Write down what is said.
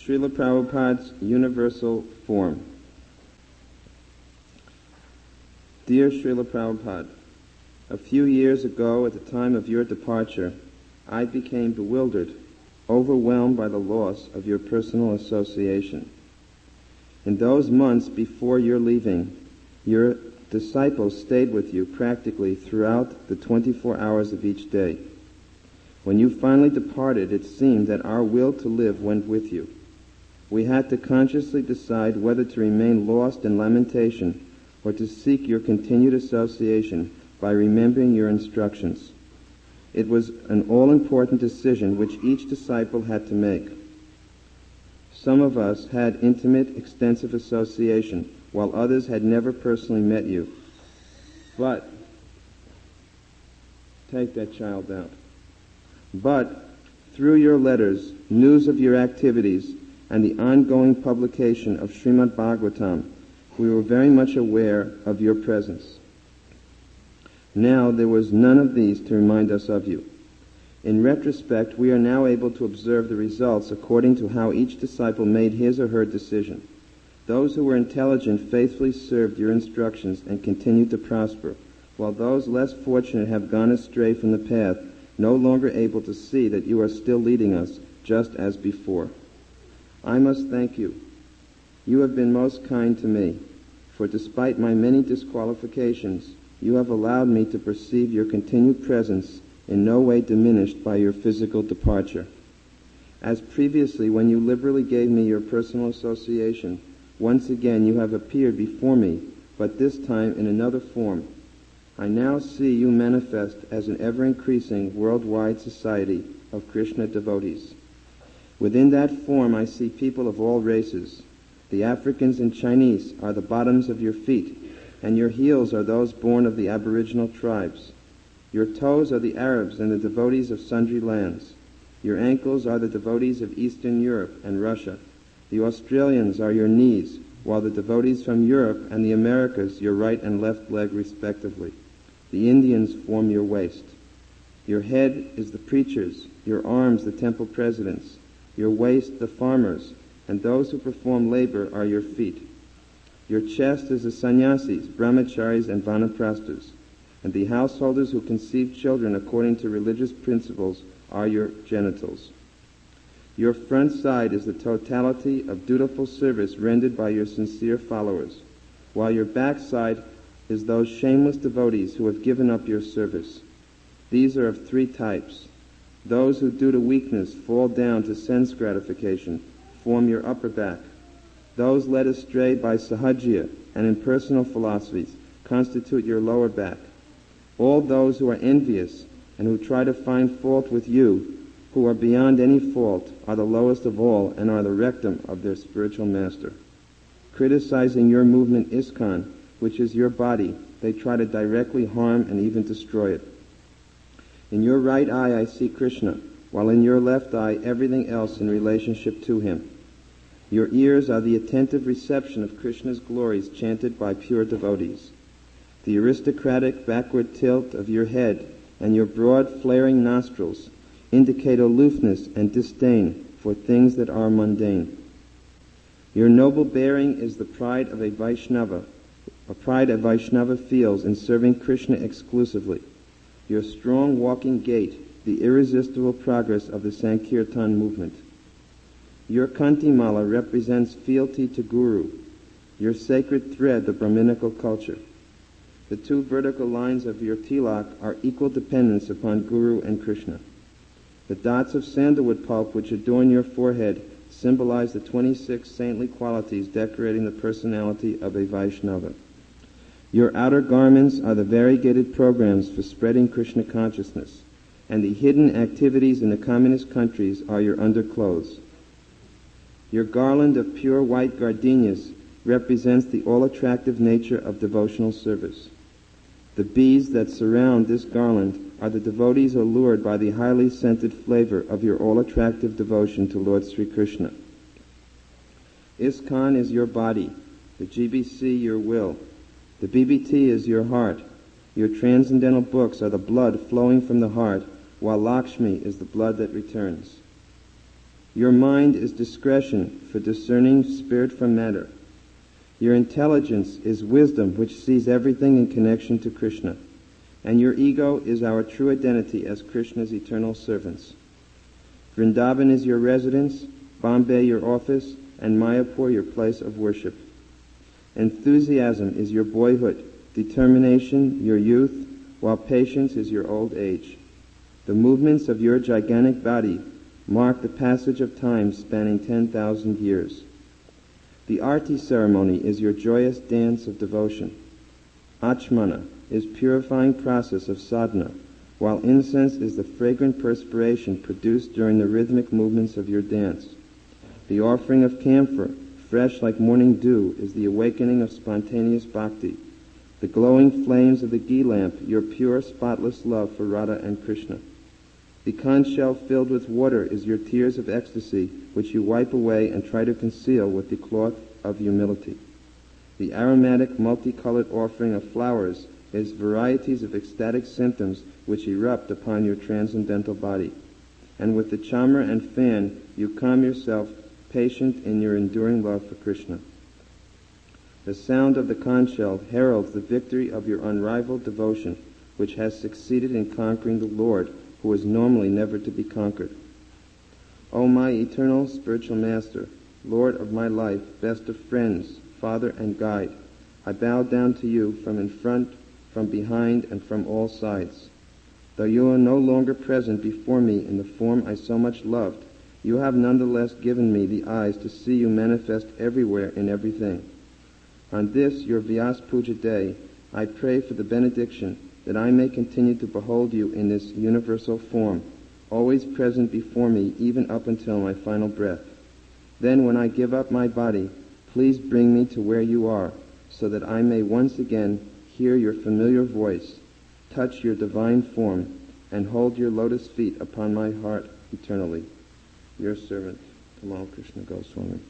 Srila Prabhupada's Universal Form. Dear Srila Prabhupada, a few years ago, at the time of your departure, I became bewildered, overwhelmed by the loss of your personal association. In those months before your leaving, your disciples stayed with you practically throughout the 24 hours of each day. When you finally departed, it seemed that our will to live went with you. We had to consciously decide whether to remain lost in lamentation or to seek your continued association by remembering your instructions. It was an all-important decision which each disciple had to make. Some of us had intimate, extensive association, while others had never personally met you. But, take that child out. But, through your letters, news of your activities, and the ongoing publication of Srimad Bhagavatam, we were very much aware of your presence. Now there was none of these to remind us of you. In retrospect, we are now able to observe the results according to how each disciple made his or her decision. Those who were intelligent faithfully served your instructions and continued to prosper, while those less fortunate have gone astray from the path, no longer able to see that you are still leading us just as before. I must thank you. You have been most kind to me, for despite my many disqualifications, you have allowed me to perceive your continued presence in no way diminished by your physical departure. As previously, when you liberally gave me your personal association, once again you have appeared before me, but this time in another form. I now see you manifest as an ever-increasing worldwide society of Krishna devotees. Within that form I see people of all races. The Africans and Chinese are the bottoms of your feet, and your heels are those born of the aboriginal tribes. Your toes are the Arabs and the devotees of sundry lands. Your ankles are the devotees of Eastern Europe and Russia. The Australians are your knees, while the devotees from Europe and the Americas your right and left leg respectively. The Indians form your waist. Your head is the preachers, your arms the temple presidents, your waist the farmers, and those who perform labor are your feet. Your chest is the sannyasis, brahmacharis, and vanaprasthas, and the householders who conceive children according to religious principles are your genitals. Your front side is the totality of dutiful service rendered by your sincere followers, while your back side is those shameless devotees who have given up your service. These are of three types. Those who due to weakness fall down to sense gratification form your upper back. Those led astray by sahajya and impersonal philosophies constitute your lower back. All those who are envious and who try to find fault with you, who are beyond any fault, are the lowest of all and are the rectum of their spiritual master. Criticizing your movement ISKCON, which is your body, they try to directly harm and even destroy it. In your right eye I see Krishna, while in your left eye everything else in relationship to him. Your ears are the attentive reception of Krishna's glories chanted by pure devotees. The aristocratic backward tilt of your head and your broad flaring nostrils indicate aloofness and disdain for things that are mundane. Your noble bearing is the pride of a Vaishnava, a pride a Vaishnava feels in serving Krishna exclusively. Your strong walking gait, the irresistible progress of the Sankirtan movement. Your Kantimala represents fealty to Guru, your sacred thread, the Brahminical culture. The two vertical lines of your tilak are equal dependence upon Guru and Krishna. The dots of sandalwood pulp which adorn your forehead symbolize the 26 saintly qualities decorating the personality of a Vaishnava. Your outer garments are the variegated programs for spreading Krishna consciousness, and the hidden activities in the communist countries are your underclothes. Your garland of pure white gardenias represents the all-attractive nature of devotional service. The bees that surround this garland are the devotees allured by the highly scented flavor of your all-attractive devotion to Lord Sri Krishna. ISKCON is your body, the GBC your will, the BBT is your heart. Your transcendental books are the blood flowing from the heart, while Lakshmi is the blood that returns. Your mind is discretion for discerning spirit from matter. Your intelligence is wisdom which sees everything in connection to Krishna. And your ego is our true identity as Krishna's eternal servants. Vrindavan is your residence, Bombay your office, and Mayapur your place of worship. Enthusiasm is your boyhood, determination your youth, while patience is your old age. The movements of your gigantic body mark the passage of time spanning 10,000 years. The arti ceremony is your joyous dance of devotion. Achmana is purifying process of sadhana, while incense is the fragrant perspiration produced during the rhythmic movements of your dance. The offering of camphor, fresh like morning dew, is the awakening of spontaneous bhakti. The glowing flames of the ghee lamp, your pure, spotless love for Radha and Krishna. The conch shell filled with water is your tears of ecstasy, which you wipe away and try to conceal with the cloth of humility. The aromatic, multicolored offering of flowers is varieties of ecstatic symptoms which erupt upon your transcendental body. And with the chamra and fan, you calm yourself, patient in your enduring love for Krishna. The sound of the conch shell heralds the victory of your unrivaled devotion, which has succeeded in conquering the Lord, who is normally never to be conquered. O my eternal spiritual master, Lord of my life, best of friends, Father and guide, I bow down to you from in front, from behind, and from all sides. Though you are no longer present before me in the form I so much loved, you have nonetheless given me the eyes to see you manifest everywhere in everything. On this, your Vyas Puja day, I pray for the benediction that I may continue to behold you in this universal form, always present before me even up until my final breath. Then when I give up my body, please bring me to where you are, so that I may once again hear your familiar voice, touch your divine form, and hold your lotus feet upon my heart eternally. Your servant, Tamal Krishna Goswami.